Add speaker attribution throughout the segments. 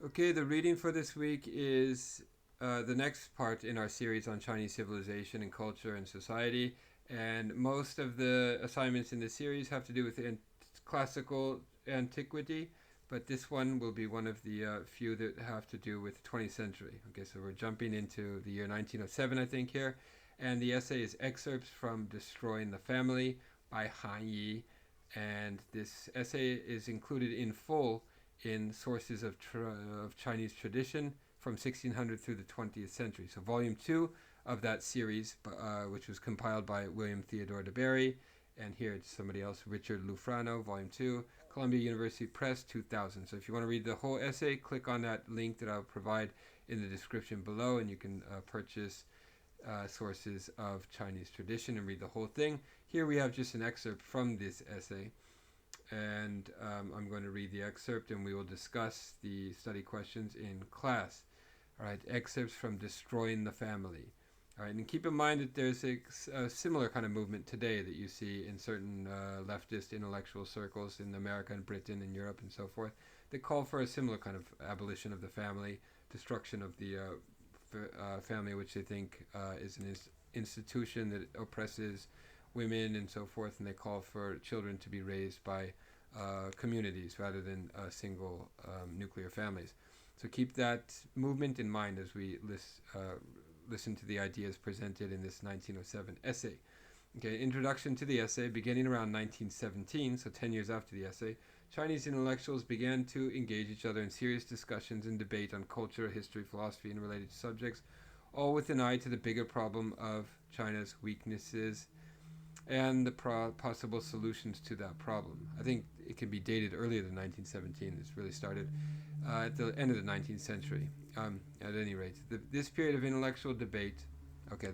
Speaker 1: Okay, the reading for this week is the next part in our series on Chinese civilization and culture and society. And most of the assignments in the series have to do with classical antiquity, but this one will be one of the few that have to do with the 20th century. Okay, so we're jumping into the year 1907, I think, here. And the essay is Excerpts from Destroying the Family by Han Yi. And this essay is included in full in sources of Chinese tradition from 1600 through the 20th century. So volume 2 of that series, which was compiled by William Theodore de Barry, and here it's somebody else, Richard Lufrano, volume 2, Columbia University Press, 2000. So if you want to read the whole essay, click on that link that I'll provide in the description below, and you can purchase sources of Chinese tradition and read the whole thing. Here we have just an excerpt from this essay, and I'm going to read the excerpt and we will discuss the study questions in class. All right, excerpts from Destroying the Family. All right, and keep in mind that there's a similar kind of movement today that you see in certain leftist intellectual circles in America and Britain and Europe and so forth that call for a similar kind of abolition of the family, destruction of the family, which they think is an institution that oppresses women and so forth, and they call for children to be raised by communities rather than single nuclear families. So keep that movement in mind as we listen to the ideas presented in this 1907 essay. Okay, introduction to the essay. Beginning around 1917, so 10 years after the essay, Chinese intellectuals began to engage each other in serious discussions and debate on culture, history, philosophy, and related subjects, all with an eye to the bigger problem of China's weaknesses and the possible solutions to that problem. I think it can be dated earlier than 1917. It's really started at the end of the 19th century. At any rate, this period of intellectual debate, okay,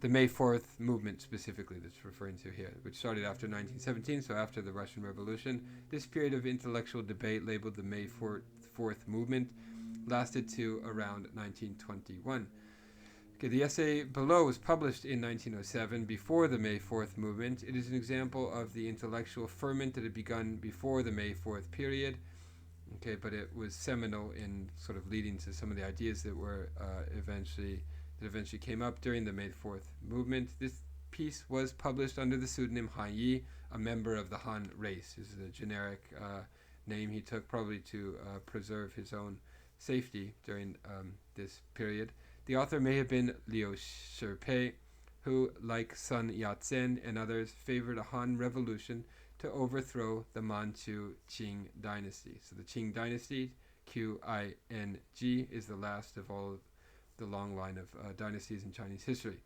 Speaker 1: the May 4th movement specifically that's referring to here, which started after 1917, so after the Russian Revolution, this period of intellectual debate, labeled the May 4th movement, lasted to around 1921. Okay, the essay below was published in 1907, before the May 4th movement. It is an example of the intellectual ferment that had begun before the May 4th period. Okay, but it was seminal in sort of leading to some of the ideas that were eventually came up during the May 4th movement. This piece was published under the pseudonym Han Yi, a member of the Han race. This is a generic name he took probably to preserve his own safety during this period. The author may have been Liu Song, who, like Sun Yat-sen and others, favored a Han revolution to overthrow the Manchu Qing dynasty. So the Qing dynasty, Qing, is the last of all the long line of dynasties in Chinese history.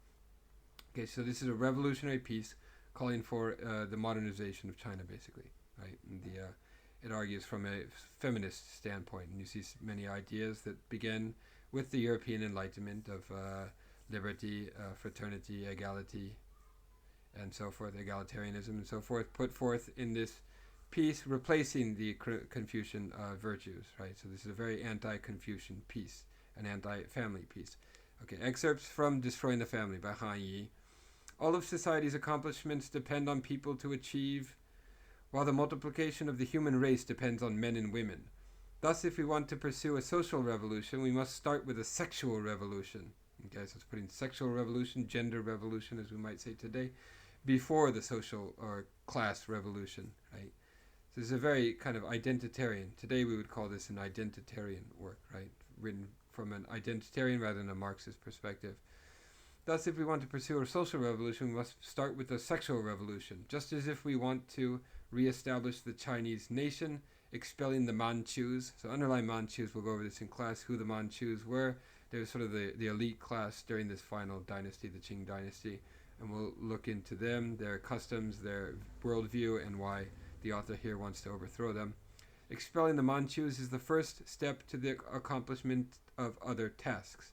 Speaker 1: Okay, so this is a revolutionary piece calling for the modernization of China, basically. Right? And it argues from a feminist standpoint, and you see many ideas that begin with the European Enlightenment of liberty, fraternity, equality, and so forth, egalitarianism and so forth, put forth in this piece, replacing the Confucian virtues, right? So this is a very anti-Confucian piece, an anti-family piece. Okay, excerpts from Destroying the Family by Han Yi. All of society's accomplishments depend on people to achieve, while the multiplication of the human race depends on men and women. Thus, if we want to pursue a social revolution, we must start with a sexual revolution. Okay, so it's putting sexual revolution, gender revolution, as we might say today, before the social or class revolution, right? So this is a very kind of identitarian. Today we would call this an identitarian work, right? Written from an identitarian rather than a Marxist perspective. Thus, if we want to pursue a social revolution, we must start with a sexual revolution. Just as if we want to reestablish the Chinese nation, expelling the Manchus. So underline Manchus, we'll go over this in class, who the Manchus were. They were sort of the elite class during this final dynasty, the Qing dynasty. And we'll look into them, their customs, their worldview, and why the author here wants to overthrow them. Expelling the Manchus is the first step to the accomplishment of other tasks.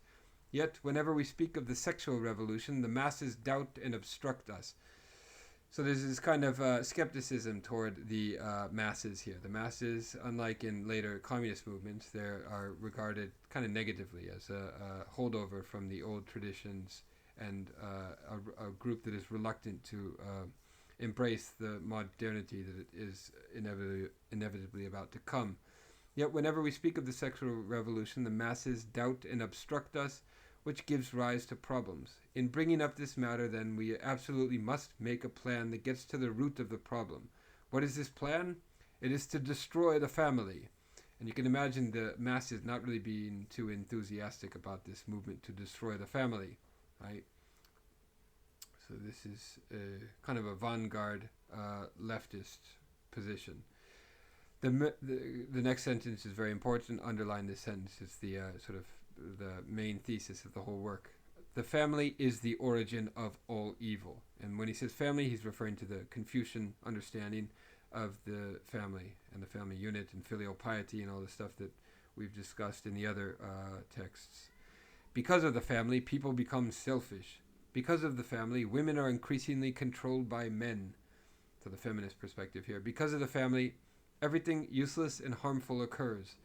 Speaker 1: Yet, whenever we speak of the sexual revolution, the masses doubt and obstruct us. So there's this kind of skepticism toward the masses here. The masses, unlike in later communist movements, they are regarded kind of negatively as a holdover from the old traditions and a group that is reluctant to embrace the modernity that is inevitably about to come. Yet whenever we speak of the sexual revolution, the masses doubt and obstruct us, which gives rise to problems. In bringing up this matter, then, we absolutely must make a plan that gets to the root of the problem. What is this plan? It is to destroy the family. And you can imagine the masses not really being too enthusiastic about this movement to destroy the family, right? So this is kind of a vanguard leftist position. The next sentence is very important. Underline this sentence. It's the sort of the main thesis of the whole work. The family is the origin of all evil. And when he says family, he's referring to the Confucian understanding of the family and the family unit and filial piety and all the stuff that we've discussed in the other texts. Because of the family, people become selfish. Because of the family, women are increasingly controlled by men. So the feminist perspective here. Because of the family, everything useless and harmful occurs.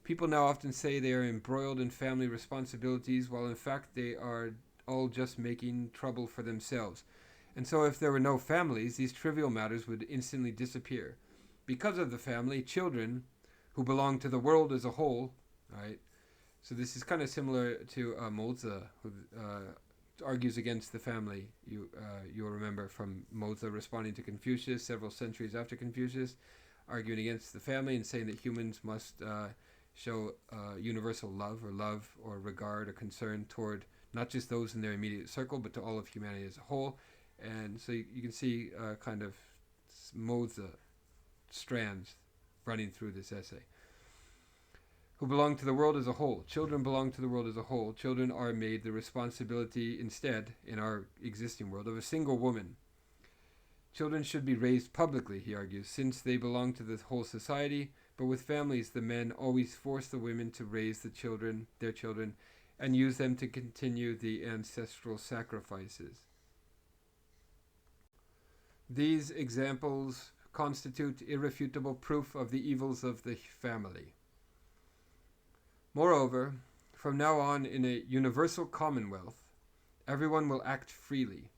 Speaker 1: People now often say they are embroiled in family responsibilities, while in fact they are all just making trouble for themselves. And so if there were no families, these trivial matters would instantly disappear. Because of the family, children who belong to the world as a whole, right? So this is kind of similar to Mao Zedong, who argues against the family. You'll remember from Mao Zedong responding to Confucius several centuries after Confucius, arguing against the family and saying that humans must show universal love or regard or concern toward not just those in their immediate circle, but to all of humanity as a whole. And so you can see kind of Mao Zedong strands running through this essay. Who belong to the world as a whole. Children belong to the world as a whole. Children are made the responsibility instead, in our existing world, of a single woman. Children should be raised publicly, he argues, since they belong to the whole society, but with families the men always force the women to raise their children, and use them to continue the ancestral sacrifices. These examples constitute irrefutable proof of the evils of the family. Moreover, from now on in a universal commonwealth, everyone will act freely.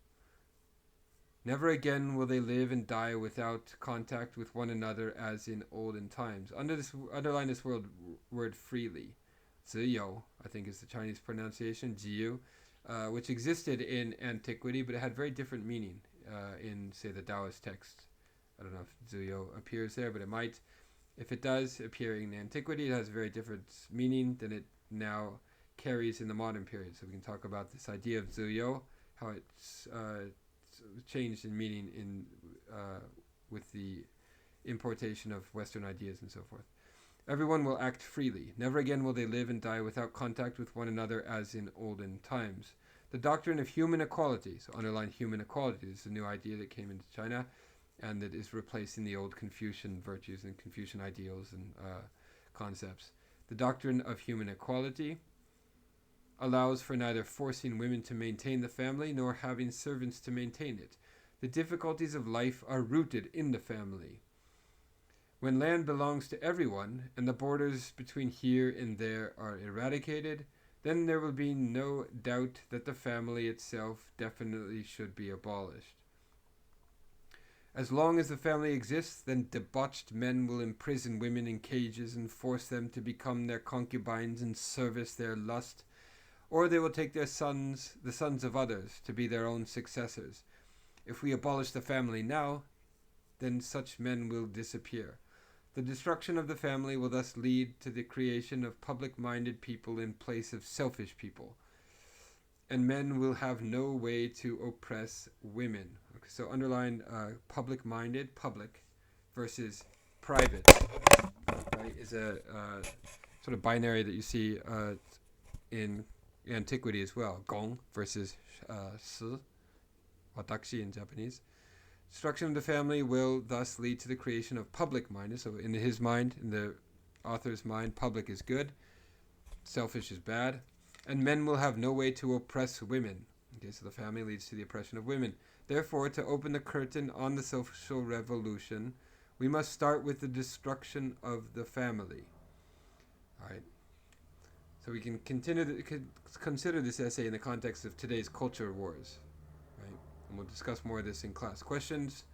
Speaker 1: Never again will they live and die without contact with one another as in olden times. Underline this word freely. 自由, I think is the Chinese pronunciation, 自由, which existed in antiquity, but it had very different meaning in, say, the Taoist text. I don't know if 自由 appears there, but it might. If it does appear in antiquity, it has a very different meaning than it now carries in the modern period. So we can talk about this idea of 自由, how it's changed in meaning with the importation of Western ideas and so forth. Everyone will act freely. Never again will they live and die without contact with one another as in olden times. The doctrine of human equality, so underline human equality, this is a new idea that came into China and that is replacing the old Confucian virtues and Confucian ideals and concepts. The doctrine of human equality allows for neither forcing women to maintain the family nor having servants to maintain it. The difficulties of life are rooted in the family. When land belongs to everyone and the borders between here and there are eradicated, then there will be no doubt that the family itself definitely should be abolished. As long as the family exists, then debauched men will imprison women in cages and force them to become their concubines and service their lust, or they will take the sons of others, to be their own successors. If we abolish the family now, then such men will disappear. The destruction of the family will thus lead to the creation of public-minded people in place of selfish people, and men will have no way to oppress women. Okay, so underline public-minded, public, versus private, right, is a sort of binary that you see in antiquity as well. Gong versus shi, watashi in Japanese. Destruction of the family will thus lead to the creation of public-minded. So in his mind, in the author's mind, public is good, selfish is bad, and men will have no way to oppress women. Okay, so the family leads to the oppression of women. Therefore, to open the curtain on the social revolution, we must start with the destruction of the family. All right. So we can consider this essay in the context of today's culture wars. And we'll discuss more of this in class. Questions?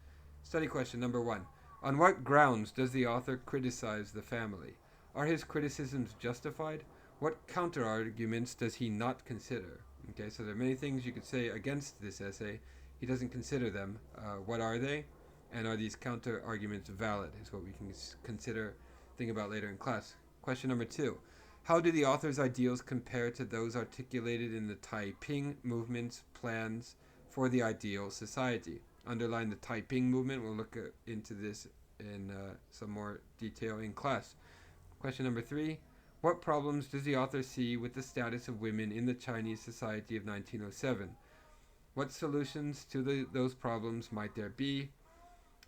Speaker 1: Study question number 1. On what grounds does the author criticize the family? Are his criticisms justified? What counter-arguments does he not consider? Okay, so there are many things you could say against this essay. He doesn't consider them. What are they? And are these counter-arguments valid? Is what we can think about later in class. Question number 2. How do the author's ideals compare to those articulated in the Taiping movement's plans for the ideal society? Underline the Taiping movement. We'll look into this in some more detail in class. Question number 3. What problems does the author see with the status of women in the Chinese society of 1907? What solutions to those problems might there be,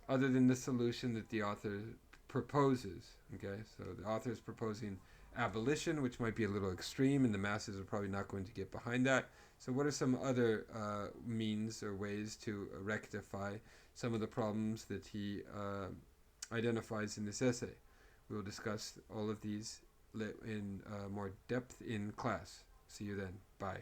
Speaker 1: other than the solution that the author proposes? Okay, so the author is proposing abolition, which might be a little extreme, and the masses are probably not going to get behind that. So what are some other means or ways to rectify some of the problems that he identifies in this essay? We will discuss all of these in more depth in class. See you then. Bye.